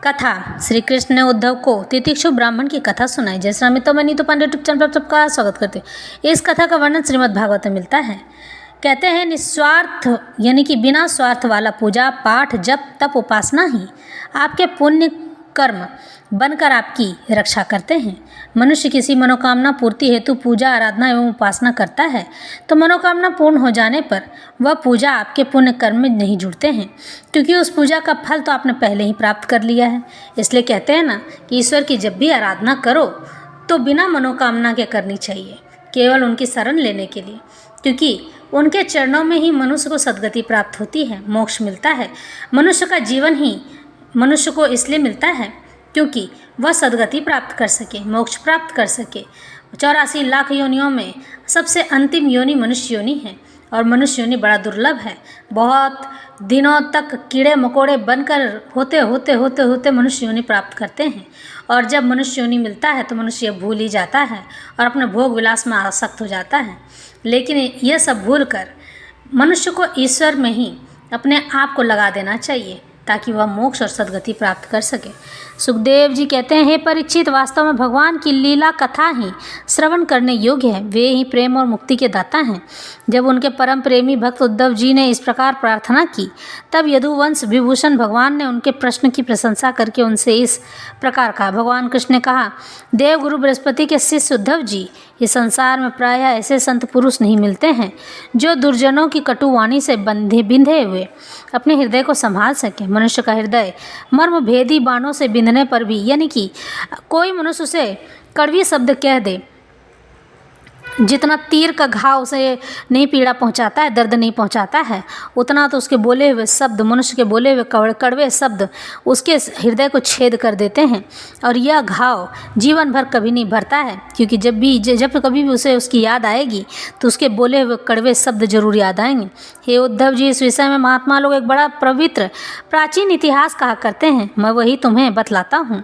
कथा। श्री कृष्ण ने उद्धव को तितिक्षु ब्राह्मण की कथा सुनाई। जय श्री राम। तो मैं नीतू पांडे यूट्यूब चैनल पर सबका स्वागत करते हैं। इस कथा का वर्णन श्रीमद् भागवत में मिलता है। कहते हैं निस्वार्थ यानी कि बिना स्वार्थ वाला पूजा पाठ जप तप उपासना ही आपके पुण्य कर्म बनकर आपकी रक्षा करते हैं। मनुष्य किसी मनोकामना पूर्ति हेतु पूजा आराधना एवं उपासना करता है तो मनोकामना पूर्ण हो जाने पर वह पूजा आपके पुण्य कर्म में नहीं जुड़ते हैं, क्योंकि उस पूजा का फल तो आपने पहले ही प्राप्त कर लिया है। इसलिए कहते हैं ना कि ईश्वर की जब भी आराधना करो तो बिना मनोकामना के करनी चाहिए, केवल उनकी शरण लेने के लिए, क्योंकि उनके चरणों में ही मनुष्य को सद्गति प्राप्त होती है, मोक्ष मिलता है। मनुष्य का जीवन ही मनुष्य को इसलिए मिलता है क्योंकि वह सद्गति प्राप्त कर सके, मोक्ष प्राप्त कर सके। 84 लाख योनियों में सबसे अंतिम योनि मनुष्य योनि है और मनुष्य योनि बड़ा दुर्लभ है। बहुत दिनों तक कीड़े मकोड़े बनकर होते होते होते होते मनुष्य योनि प्राप्त करते हैं, और जब मनुष्य योनि मिलता है तो मनुष्य भूल ही जाता है और अपने भोग विलास में आसक्त हो जाता है। लेकिन यह सब भूल कर मनुष्य को ईश्वर में ही अपने आप को लगा देना चाहिए ताकि वह मोक्ष और सद्गति प्राप्त कर सके। सुखदेव जी कहते हैं, हे परीक्षित, वास्तव में भगवान की लीला कथा ही श्रवण करने योग्य है। वे ही प्रेम और मुक्ति के दाता हैं। जब उनके परम प्रेमी भक्त उद्धव जी ने इस प्रकार प्रार्थना की तब यदुवंश विभूषण भगवान ने उनके प्रश्न की प्रशंसा करके उनसे इस प्रकार कहा। भगवान कृष्ण ने कहा, देव गुरु बृहस्पति के शिष्य उद्धव जी, इस संसार में प्रायः ऐसे संत पुरुष नहीं मिलते हैं जो दुर्जनों की कटु वाणी से बिंधे हुए अपने हृदय को संभाल सके। मनुष्य का हृदय मर्म भेदी बाणों से बिंधने पर भी, यानी कि कोई मनुष्य उसे कड़वी शब्द कह दे, जितना तीर का घाव उसे नहीं पीड़ा पहुंचाता है, दर्द नहीं पहुंचाता है, उतना तो उसके बोले हुए शब्द, मनुष्य के बोले हुए कड़वे शब्द उसके हृदय को छेद कर देते हैं। और यह घाव जीवन भर कभी नहीं भरता है, क्योंकि जब कभी भी उसे उसकी याद आएगी तो उसके बोले हुए कड़वे शब्द जरूर याद आएंगे। हे उद्धव जी, इस विषय में महात्मा लोग एक बड़ा पवित्र प्राचीन इतिहास कहा करते हैं। मैं वही तुम्हें बतलाता हूँ,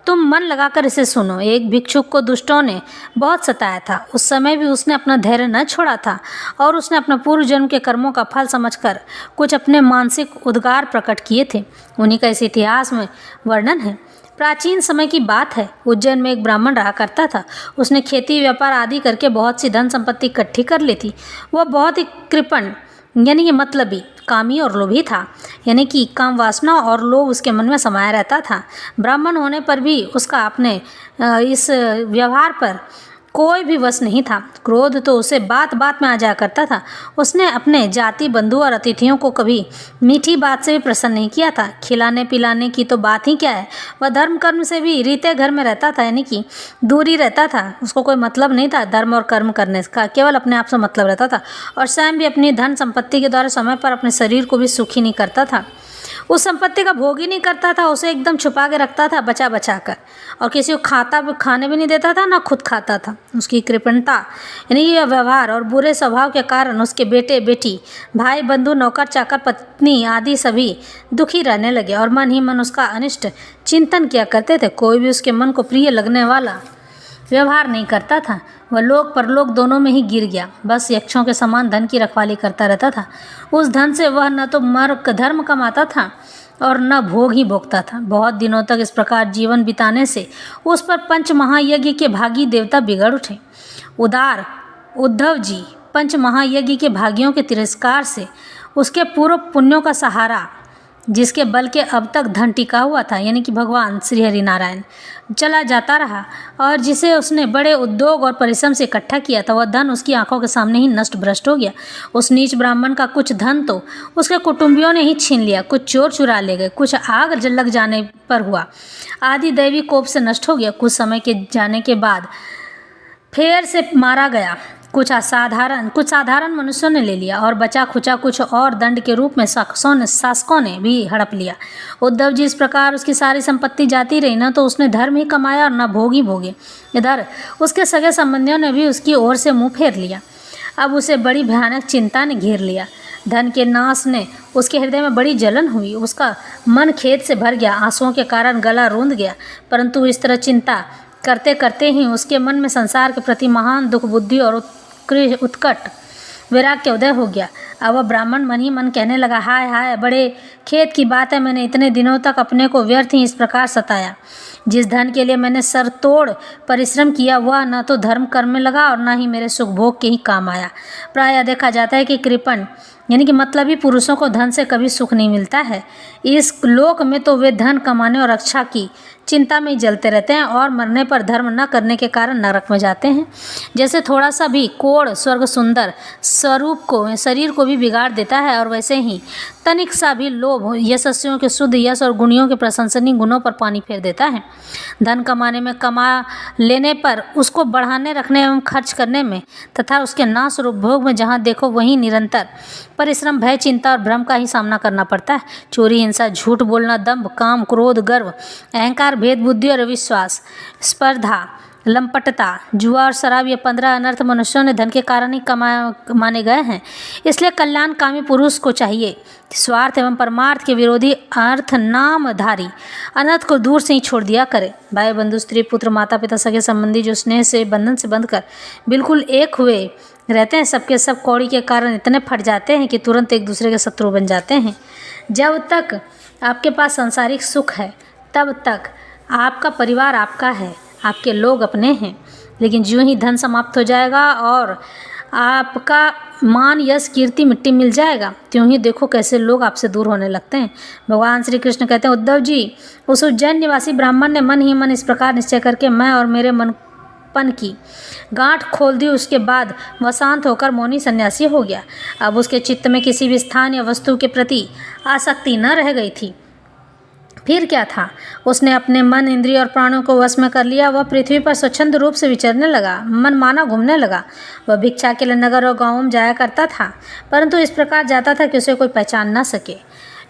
तुम मन लगाकर इसे सुनो। एक भिक्षुक को दुष्टों ने बहुत सताया था। उस समय भी उसने अपना धैर्य न छोड़ा था और उसने अपने पूर्व जन्म के कर्मों का फल समझकर कुछ अपने मानसिक उद्गार प्रकट किए थे। उन्हीं का इस इतिहास में वर्णन है। प्राचीन समय की बात है। उज्जैन में एक ब्राह्मण रहा करता था। उसने खेती व्यापार आदि करके बहुत सी धन संपत्ति इकट्ठी कर ली थी। वह बहुत ही कृपण यानी कि मतलबी, कामी और लोभी था, यानी कि काम वासना और लोभ उसके मन में समाया रहता था। ब्राह्मण होने पर भी उसका अपने इस व्यवहार पर कोई भी वश नहीं था। क्रोध तो उसे बात बात में आ जाया करता था। उसने अपने जाति बंधु और अतिथियों को कभी मीठी बात से भी प्रसन्न नहीं किया था। खिलाने पिलाने की तो बात ही क्या है, वह धर्म कर्म से भी रीते घर में रहता था, यानी कि दूरी रहता था। उसको कोई मतलब नहीं था धर्म और कर्म करने का, केवल अपने आप से मतलब रहता था। और स्वयं भी अपनी धन संपत्ति के द्वारा समय पर अपने शरीर को भी सुखी नहीं करता था। उस संपत्ति का भोग ही नहीं करता था, उसे एकदम छुपा के रखता था बचा बचा कर, और किसी को खाने भी नहीं देता था, ना खुद खाता था। उसकी कृपणता यानी यह व्यवहार और बुरे स्वभाव के कारण उसके बेटे बेटी, भाई बंधु, नौकर चाकर, पत्नी आदि सभी दुखी रहने लगे और मन ही मन उसका अनिष्ट चिंतन किया करते थे। कोई भी उसके मन को प्रिय लगने वाला व्यवहार नहीं करता था। वह लोक परलोक दोनों में ही गिर गया, बस यक्षों के समान धन की रखवाली करता रहता था। उस धन से वह न तो धर्म कमाता था और न भोग ही भोगता था। बहुत दिनों तक इस प्रकार जीवन बिताने से उस पर पंच महायज्ञ के भागी देवता बिगड़ उठे। उदार उद्धव जी पंच महायज्ञ के भागियों के तिरस्कार से उसके पूर्व पुण्यों का सहारा, जिसके बल के अब तक धन टिका हुआ था, यानी कि भगवान श्री हरि नारायण, चला जाता रहा, और जिसे उसने बड़े उद्योग और परिश्रम से इकट्ठा किया था, वह धन उसकी आंखों के सामने ही नष्ट भ्रष्ट हो गया। उस नीच ब्राह्मण का कुछ धन तो उसके कुटुंबियों ने ही छीन लिया, कुछ चोर चुरा ले गए, कुछ आग लग जाने पर हुआ, आदि दैवी कोप से नष्ट हो गया। कुछ समय के जाने के बाद फेर से मारा गया। कुछ साधारण मनुष्यों ने ले लिया और बचा खुचा कुछ और दंड के रूप में शासकों ने भी हड़प लिया। उद्धव जी इस प्रकार उसकी सारी संपत्ति जाती रही, न तो उसने धर्म ही कमाया और न भोग ही भोगे। इधर उसके सगे संबंधियों ने भी उसकी ओर से मुंह फेर लिया। अब उसे बड़ी भयानक चिंता ने घेर लिया। धन के नाश ने उसके हृदय में बड़ी जलन हुई। उसका मन खेद से भर गया, आंसुओं के कारण गला रूंध गया। परंतु इस तरह चिंता करते करते ही उसके मन में संसार के प्रति महान दुख बुद्धि और उत्कट वैराग्य उदय हो गया। अब वह ब्राह्मण मन ही मन कहने लगा, हाय हाय, बड़े खेद की बात है, मैंने इतने दिनों तक अपने को व्यर्थ ही इस प्रकार सताया। जिस धन के लिए मैंने सर तोड़ परिश्रम किया वह न तो धर्म कर्म में लगा और न ही मेरे सुख भोग के ही काम आया। प्रायः देखा जाता है कि कृपण यानी कि मतलबी पुरुषों को धन से कभी सुख नहीं मिलता है। इस लोक में तो वे धन कमाने और रक्षा की चिंता में ही जलते रहते हैं और मरने पर धर्म न करने के कारण नरक में जाते हैं। जैसे थोड़ा सा भी कोढ़ स्वर्ग सुंदर स्वरूप को, शरीर को भी बिगाड़ देता है, और वैसे ही तनिक सा भी लोभ यशस्वियों के शुद्ध यश और गुणियों के प्रशंसनीय गुणों पर पानी फेर देता है। धन कमाने में, कमा लेने पर उसको बढ़ाने रखने एवं खर्च करने में तथा उसके नाश और उपभोग में जहाँ देखो वहीं निरंतर परिश्रम, भय, चिंता और भ्रम का ही सामना करना पड़ता है। चोरी, हिंसा, झूठ बोलना, दंभ, काम, क्रोध, गर्व, अहंकार, भेद बुद्धि और अविश्वास, स्पर्धा, लंपटता, जुआ और शराब, ये 15 अनर्थ मनुष्यों ने धन के कारण ही माने गए हैं। इसलिए कल्याणकामी पुरुष को चाहिए स्वार्थ एवं परमार्थ के विरोधी अर्थ नामधारी अनर्थ को दूर से ही छोड़ दिया करे। भाई बंधु, स्त्री, पुत्र, माता पिता, सगे संबंधी जो स्नेह से बंधन से बंधकर बिल्कुल एक हुए रहते हैं, सबके सब कौड़ी के कारण इतने फट जाते हैं कि तुरंत एक दूसरे के शत्रु बन जाते हैं। जब तक आपके पास सांसारिक सुख है तब तक आपका परिवार आपका है, आपके लोग अपने हैं, लेकिन ज्यों ही धन समाप्त हो जाएगा और आपका मान, यश, कीर्ति मिट्टी मिल जाएगा, त्यों ही देखो कैसे लोग आपसे दूर होने लगते हैं। भगवान श्री कृष्ण कहते हैं, उद्धव जी, उस उज्जैन निवासी ब्राह्मण ने मन ही मन इस प्रकार निश्चय करके मैं और मेरे मनपन की गांठ खोल दी। उसके बाद वह शांत होकर मौनी सन्यासी हो गया। अब उसके चित्त में किसी भी स्थान या वस्तु के प्रति आसक्ति न रह गई थी। फिर क्या था, उसने अपने मन, इंद्रिय और प्राणों को वश में कर लिया। वह पृथ्वी पर स्वच्छंद रूप से विचरने लगा, मन माना घूमने लगा। वह भिक्षा के लिए नगर और गाँवों में जाया करता था, परंतु इस प्रकार जाता था कि उसे कोई पहचान न सके।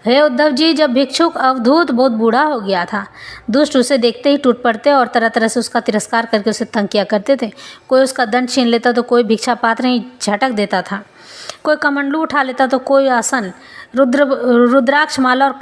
हे उद्धव जी, जब भिक्षुक अवधूत बहुत बूढ़ा हो गया था, दुष्ट उसे देखते ही टूट पड़ते और तरह तरह से उसका तिरस्कार करके उसे तंग किया करते थे। कोई उसका दंड छीन लेता तो कोई भिक्षा पात्र ही झटक देता था, कोई कमंडलू उठा लेता तो कोई आसन, रुद्राक्ष माला और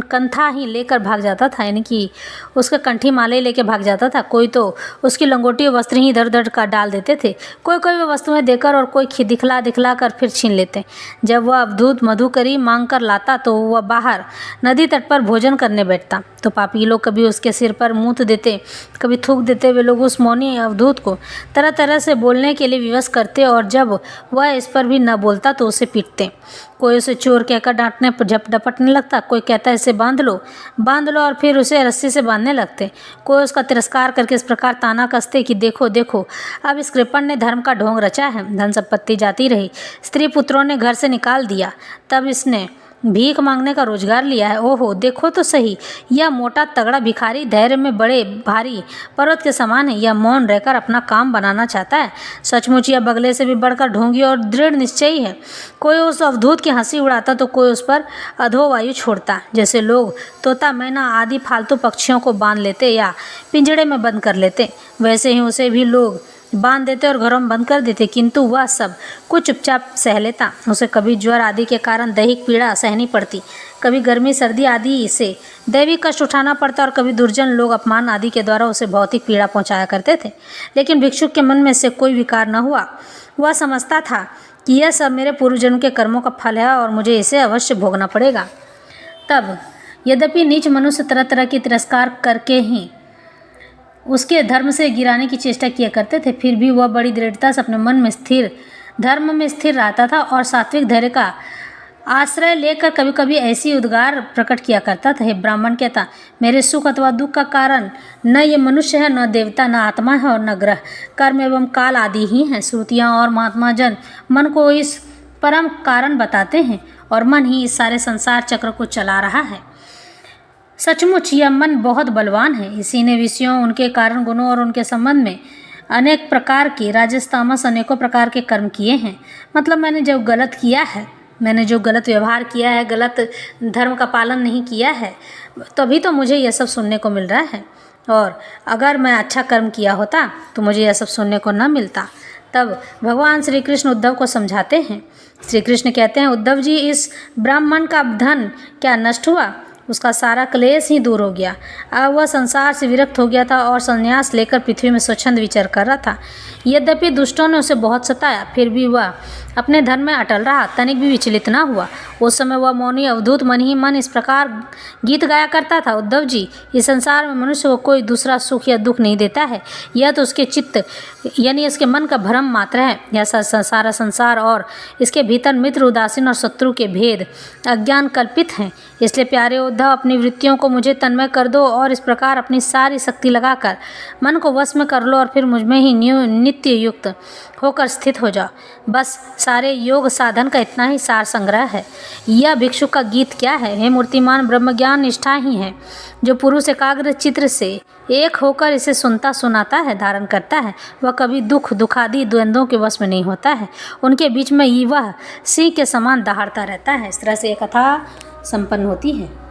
कंथा ही लेकर भाग जाता था, यानी कि उसके कंठी माला ही लेकर भाग जाता था। कोई तो उसकी लंगोटी और वस्त्र ही इधर उधर का डाल देते थे। कोई कोई वह वस्तुएं देकर और कोई दिखला कर फिर छीन लेते। जब वह अवधूत मधुकरी मांग कर लाता तो वह बाहर नदी तट पर भोजन करने बैठता, तो पापी लोग कभी उसके सिर पर मूत देते, कभी थूक देते। वे लोग उस मौनी अवधूत को तरह तरह से बोलने के लिए विवश करते और जब वह इस पर भी न बोलता तो उसे पीटते। कोई उसे चोर कहकर डांटने पर झपटने लगता, कोई कहता इसे बांध लो और फिर उसे रस्सी से बांधने लगते। कोई उसका तिरस्कार करके इस प्रकार ताना कसते कि देखो देखो, अब इस कृपण ने धर्म का ढोंग रचा है। धन संपत्ति जाती रही, स्त्री पुत्रों ने घर से निकाल दिया, तब इसने भीख मांगने का रोजगार लिया है। ओहो, देखो तो सही, यह मोटा तगड़ा भिखारी धैर्य में बड़े भारी पर्वत के समान है। यह मौन रहकर अपना काम बनाना चाहता है। सचमुच यह बगले से भी बढ़कर ढोंगी और दृढ़ निश्चयी है। कोई उस अवधूत की हंसी उड़ाता तो कोई उस पर अधोवायु छोड़ता। जैसे लोग तोता, मैना आदि फालतू पक्षियों को बांध लेते या पिंजड़े में बंद कर लेते, वैसे ही उसे भी लोग बांध देते और घरों में बंद कर देते, किंतु वह सब कुछ चुपचाप सह लेता। उसे कभी ज्वर आदि के कारण दैहिक पीड़ा सहनी पड़ती, कभी गर्मी सर्दी आदि से दैविक कष्ट उठाना पड़ता और कभी दुर्जन लोग अपमान आदि के द्वारा उसे भौतिक पीड़ा पहुंचाया करते थे। लेकिन भिक्षुक के मन में से कोई विकार न हुआ। वह समझता था कि यह सब मेरे पूर्वजन्म के कर्मों का फल है और मुझे इसे अवश्य भोगना पड़ेगा। तब यद्यपि नीच मनुष्य तरह तरह की तिरस्कार करके ही उसके धर्म से गिराने की चेष्टा किया करते थे, फिर भी वह बड़ी दृढ़ता से अपने मन में स्थिर, धर्म में स्थिर रहता था और सात्विक धैर्य का आश्रय लेकर कभी कभी ऐसी उद्गार प्रकट किया करता था। हे ब्राह्मण कहता, मेरे सुख अथवा दुख का कारण न ये मनुष्य है, न देवता, न आत्मा है और न ग्रह, कर्म एवं काल आदि ही हैं। श्रुतियाँ और महात्मा जन मन को इस परम कारण बताते हैं और मन ही इस सारे संसार चक्र को चला रहा है। सचमुच यह मन बहुत बलवान है। इसी ने विषयों, उनके कारण, गुणों और उनके संबंध में अनेक प्रकार की राजस तामस अनेकों प्रकार के कर्म किए हैं। मतलब मैंने जो गलत किया है, मैंने जो गलत व्यवहार किया है, गलत धर्म का पालन नहीं किया है, तभी तो मुझे यह सब सुनने को मिल रहा है। और अगर मैं अच्छा कर्म किया होता तो मुझे यह सब सुनने को न मिलता। तब भगवान श्री कृष्ण उद्धव को समझाते हैं। श्री कृष्ण कहते हैं, उद्धव जी, इस ब्राह्मण का धन क्या नष्ट हुआ? उसका सारा क्लेश ही दूर हो गया। अब वह संसार से विरक्त हो गया था और संन्यास लेकर पृथ्वी में स्वच्छंद विचर कर रहा था। यद्यपि दुष्टों ने उसे बहुत सताया, फिर भी वह अपने धर्म में अटल रहा, तनिक भी विचलित न हुआ। उस समय वह मौनी अवधूत मन ही मन इस प्रकार गीत गाया करता था, उद्धव जी, इस संसार में मनुष्य को कोई दूसरा सुख या दुख नहीं देता है, यह तो उसके चित्त यानी इसके मन का भ्रम मात्र है। यह सारा संसार और इसके भीतर मित्र, उदासीन और शत्रु के भेद अज्ञान कल्पित हैं। इसलिए प्यारे उद्धव, अपनी वृत्तियों को मुझे तन्मय कर दो और इस प्रकार अपनी सारी शक्ति लगाकर मन को वश में कर लो और फिर मुझ में ही नित्य युक्त होकर स्थित हो जाओ। बस सारे योग साधन का इतना ही सार संग्रह है। यह भिक्षु का गीत क्या है? हे मूर्तिमान, ब्रह्मज्ञान निष्ठा ही है जो पुरुष एकाग्र चित्र से एक होकर इसे सुनता सुनाता है, धारण करता है। वह कभी दुख दुखादि द्वंद्वों के वश में नहीं होता है। उनके बीच में वह सिंह के समान दहाड़ता रहता है। इस तरह से ये कथा संपन्न होती है।